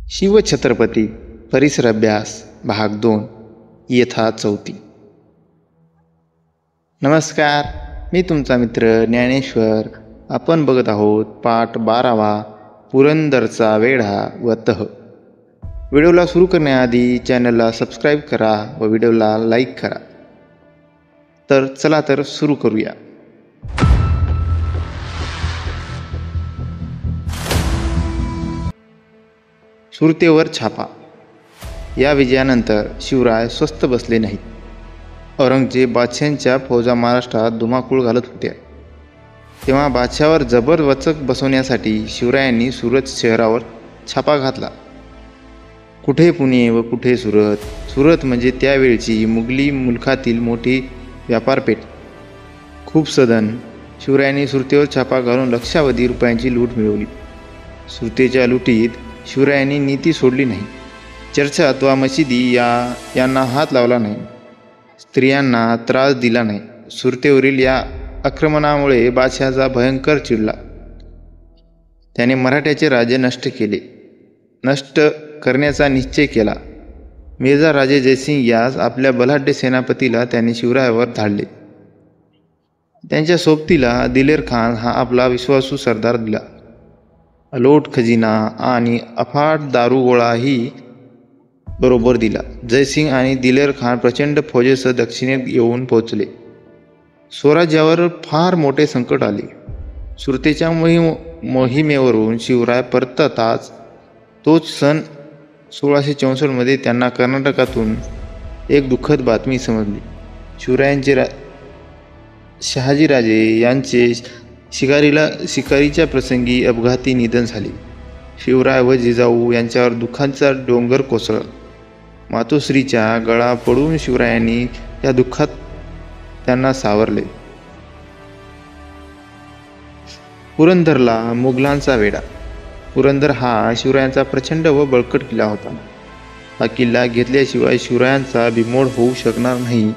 शिवछत्रपती परिसर अभ्यास भाग 2 इयत्ता 4. नमस्कार, मी तुमचा मित्र ज्ञानेश्वर. आपण बघत आहोत पाठ 12वा पुरंदरचा वेढा व तह. व्हिडिओला सुरू करण्याआधी चॅनलला सबस्क्राईब करा व व्हिडिओला लाईक करा. तर चला तर सुरू करूया. सुरतेवर छापा. या विजयानंतर शिवराय स्वस्थ बसले नाहीत. औरंगजेब बादशाहांच्या फौजा महाराष्ट्रात धुमाकूळ घालत होत्या. तेव्हा बादशाहावर जबर वचक बसवण्यासाठी शिवरायांनी सुरत शहरावर छापा घातला. कुठे पुणे व कुठे सुरत. सुरत म्हणजे त्यावेळची मुघली मुलखातील मोठी व्यापारपेठ. खूप सधन शिवरायांनी सुरतेवर छापा घालून लक्षावधी रुपयांची लूट मिळवली. सुरतेच्या लुटीत शिवरायांनी नीती सोडली नाही. चर्चात वा मशिदी यांना हात लावला नाही. स्त्रियांना त्रास दिला नाही. सुरतेवरील या आक्रमणामुळे बादशहाचा भयंकर चिडला. त्याने मराठ्याचे राज्य नष्ट करण्याचा निश्चय केला. मिर्झा राजे जयसिंग यास आपल्या बलाढ्य सेनापतीला त्याने शिवरायावर धाडले. त्यांच्या सोबतीला दिलेर खान हा आपला विश्वासू सरदार दिला. अलोट खजिना आणि अफाट दारुगोळाही बरोबर दिला. जयसिंग आणि दिलेर खान प्रचंड फौजेसह दक्षिणेत येऊन पोहोचले. स्वराज्यावर फार मोठे संकट आले. सुरतेच्या मोहिमेवरून शिवराय परतताच तोच सन 1664 मध्ये त्यांना कर्नाटकातून एक दुःखद बातमी समजली. शिवरायांचे शहाजीराजे यांचे शिकारीच्या प्रसंगी अपघाती निधन झाले. शिवराय व जिजाऊ यांच्यावर दुःखाचा डोंगर कोसळला. मातोश्रीचा गळा पडून शिवरायांनी या दुःखात त्यांना सावरले. पुरंदरला मुघलांचा वेढा. पुरंदर हा शिवरायांचा प्रचंड व बळकट किल्ला होता. हा किल्ला घेतल्याशिवाय शिवरायांचा बिमोड होऊ शकणार नाही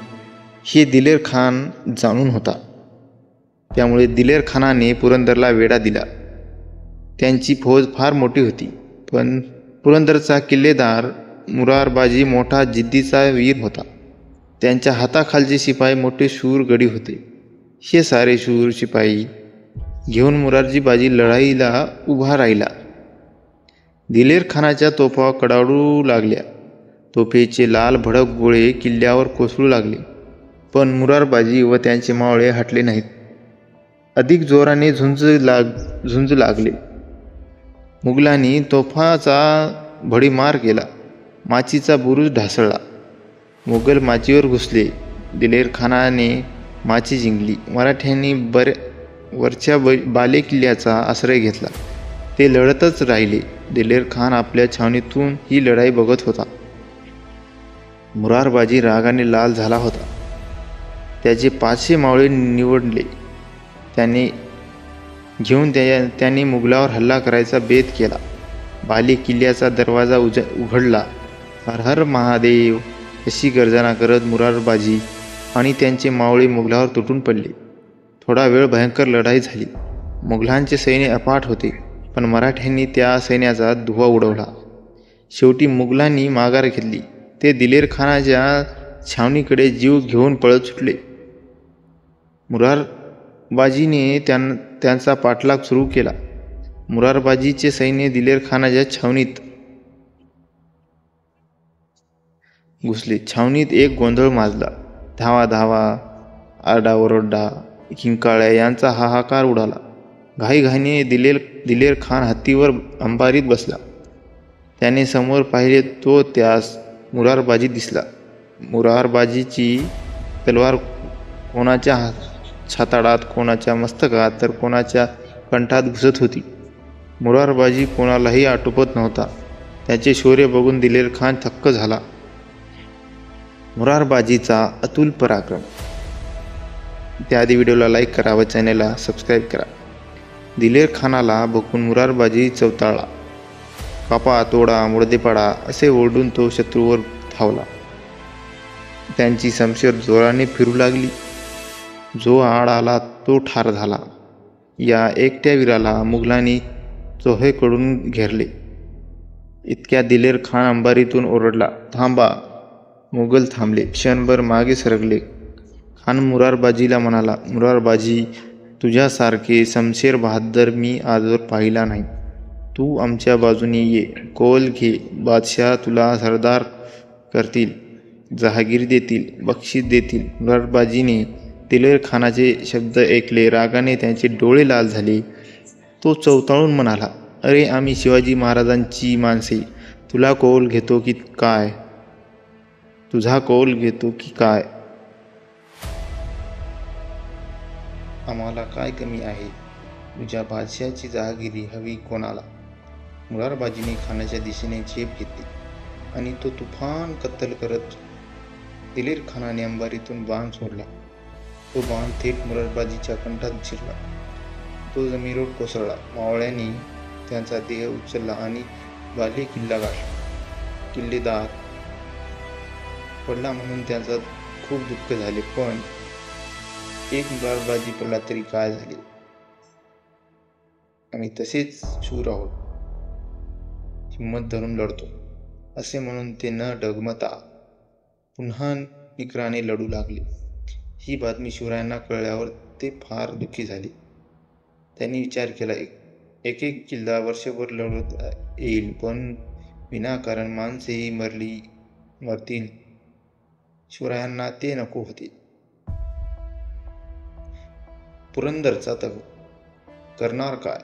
हे दिलेर खान जाणून होता. त्यामुळे दिलेर खानाने पुरंदरला वेढा दिला. त्यांची फौज फार मोठी होती, पण पुरंदरचा किल्लेदार मुरारबाजी मोठा जिद्दीचा वीर होता. त्यांच्या हाताखालचे शिपाई मोठे शूर गडी होते. हे सारे शूर शिपाई घेऊन मुरारजीबाजी लढाईला उभा राहिला. दिलेर खानाच्या तोफा कडाडू लागल्या. तोफेचे लाल भडक गोळे किल्ल्यावर कोसळू लागले, पण मुरारबाजी व त्यांचे मावळे हटले नाहीत. अधिक जोराने झुंज लागले. मुघलांनी तोफाचा भडीमार केला. माचीचा बुरुज ढासळला. मुघल माचीवर घुसले. दिलेर खानाने माची जिंकली. मराठ्यांनी वरच्या बाले किल्ल्याचा आश्रय घेतला. ते लढतच राहिले. दिलेर खान आपल्या छावणीतून ही लढाई बघत होता. मुरारबाजी रागाने लाल झाला होता. त्याचे 500 मावळे निवडले. त्यांनी मुघलावर हल्ला करायचा बेत केला. बाले किल्ल्याचा दरवाजा उघडला. हर हर महादेव अशी गर्जना करत मुरारबाजी आणि त्यांचे मावळे मुघलावर तुटून पडले. थोडा वेळ भयंकर लढाई झाली. मुघलांचे सैन्य अफाट होते, पण मराठ्यांनी त्या सैन्याचा धुव्वा उडवला. शेवटी मुघलांनी माघार घेतली. ते दिलेर खानाच्या छावणीकडे जीव घेऊन पळत सुटले. मुरारबाजीने त्यांचा पाठलाग सुरू केला. मुरारबाजीचे सैन्य दिलेर खानाच्या छावणीत घुसले. छावणीत एक गोंधळ माजला. धावा धावा, आरडाओरडा, किंकाळ्या यांचा हाहाकार उडाला. घाईघाईने दिलेर खान हत्तीवर अंबारीत बसला. त्याने समोर पाहिले तो त्यास मुरारबाजी दिसला. मुरारबाजीची तलवार कोणाच्या छाताडात, कोणाच्या मस्तकात तर कोणाच्या कंठात घुसत होती. मुरारबाजी कोणालाही आटोपत नव्हता. त्याचे शौर्य बघून दिलेर खान थक्क झाला. मुरारबाजीचा अतुल पराक्रम. त्याआधी व्हिडिओला लाईक करा व चॅनेलला सबस्क्राईब करा. दिलेर खानाला बघून मुरारबाजी चवताळला. कापा, तोडा, मुडदेपाडा असे ओरडून तो शत्रूवर धावला. त्यांची शमशेर जोराने फिरू लागली. जो आड आला तो ठार झाला. या एकट्या वीराला मुघलांनी चोहेकडून घेरले. इतक्या दिलेर खान अंबारीतून ओरडला, थांबा. मुघल थांबले. क्षणभर मागे सरकले. खान मुरारबाजीला म्हणाला, मुरारबाजी, तुझ्यासारखे शमशेर बहाद्दर मी आजवर पाहिला नाही. तू आमच्या बाजूने ये. कौल घे. बादशाह तुला सरदार करतील, जहागीर देतील, बक्षीस देतील. मुरारबाजीने दिलेर खानाचे शब्द ऐकले. रागाने त्याचे डोळे लाल झाले. तो चवताळून म्हणाला, अरे आम्ही शिवाजी महाराजांची माणसे. तुझा कौल घेतो की काय? आम्हाला काय कमी आहे? तुझ्या बादशाची जहागिरी हवी कोणाला? मुरारबाजीने खानाच्या दिशेने झेप घेतली आणि तो तुफान कत्तल करत दिलेर खानाने अंबारीतून बाण सोडला. तो बाण थेट मुरारबाजीच्या कंठात शिरला. तो जमिनीवर कोसळला. मावळ्यांनी त्यांचा देह उचलला आणि बाले किल्ला गाठला. किल्लेदार पडला म्हणून त्यांचा खूप दुःख झाले, पण एक मुरारबाजी पडला तरी काय झाले? आम्ही तसेच शूर आहोत, हिंमत धरून लढतो, असे म्हणून ते न डगमता पुन्हा निकराने लढू लागले. ही बातमी शिवरायांना कळल्यावर ते फार दुःखी झाले. त्यांनी विचार केला, एक किल्ला वर्षभर लढत येईल, पण विनाकारण माणसेही मरतील. शिवरायांना ते नको होते. पुरंदरचा तह करणार काय?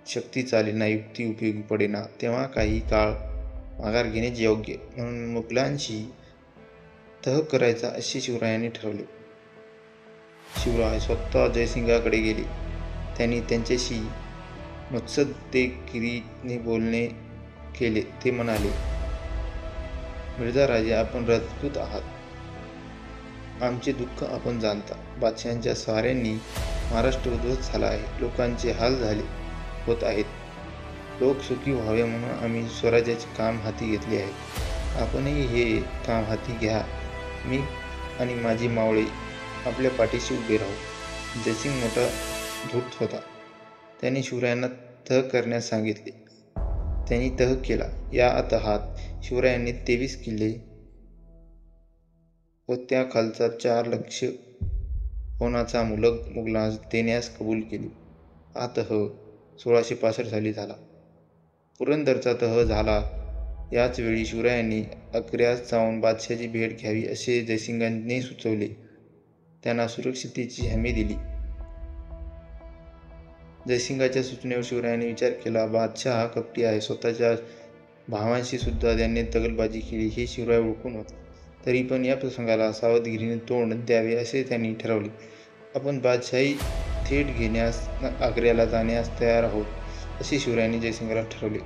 शक्ती चालेना, युक्ती उपयोगी पडेना. तेव्हा काही काळ माघार घेणेच योग्य, म्हणून मुघलांशी तह करायचा असे शिवरायांनी ठरवले. शिवराय स्वतः जयसिंगाकडे गेले. त्यांनी त्यांच्याशी मत्सद्देगिरीने बोलणे केले. ते म्हणाले, मिर्झा राजे, आपण राजपूत आहात. आमचे दुःख आपण जाणता. बादशाहांच्या स्वाऱ्यांनी महाराष्ट्र उद्ध्वस्त झाला आहे. लोकांचे हाल होत आहेत. लोक सुखी व्हावे म्हणून आम्ही स्वराज्याचे काम हाती घेतले आहे. आपणही हे काम हाती घ्या. मी आणि माझी मावळे आपल्या पाठीशी उभे राहू. जयसिंग मोठा धूर्त होता. त्याने शिवरायांना तह करण्यास सांगितले. त्यांनी तह केला. या तहात शिवरायांनी 23 किल्ले व त्याखालचा 4 लक्ष होनाचा मुलग मुघलांस देण्यास कबूल केली. हा तह 1665 साली झाला. पुरंदरचा तह झाला. याच वेळी शिवरायांनी आग्र्यास जाऊन बादशाची भेट घ्यावी असे जयसिंगाने सुचवले. त्यांना सुरक्षिततेची हमी दिली. जयसिंगाच्या सूचनेवर शिवरायांनी विचार केला. बादशाह हा कपटी आहे. स्वतःच्या भावांशी सुद्धा त्याने दगलबाजी केली हे शिवराय ओळखून होते. तरी पण या प्रसंगाला सावधगिरीने तोंड द्यावे असे त्यांनी ठरवले. आपण बादशाही थेट घेण्यास आग्र्याला जाण्यास तयार आहोत असे शिवरायांनी जयसिंगाला ठरवले.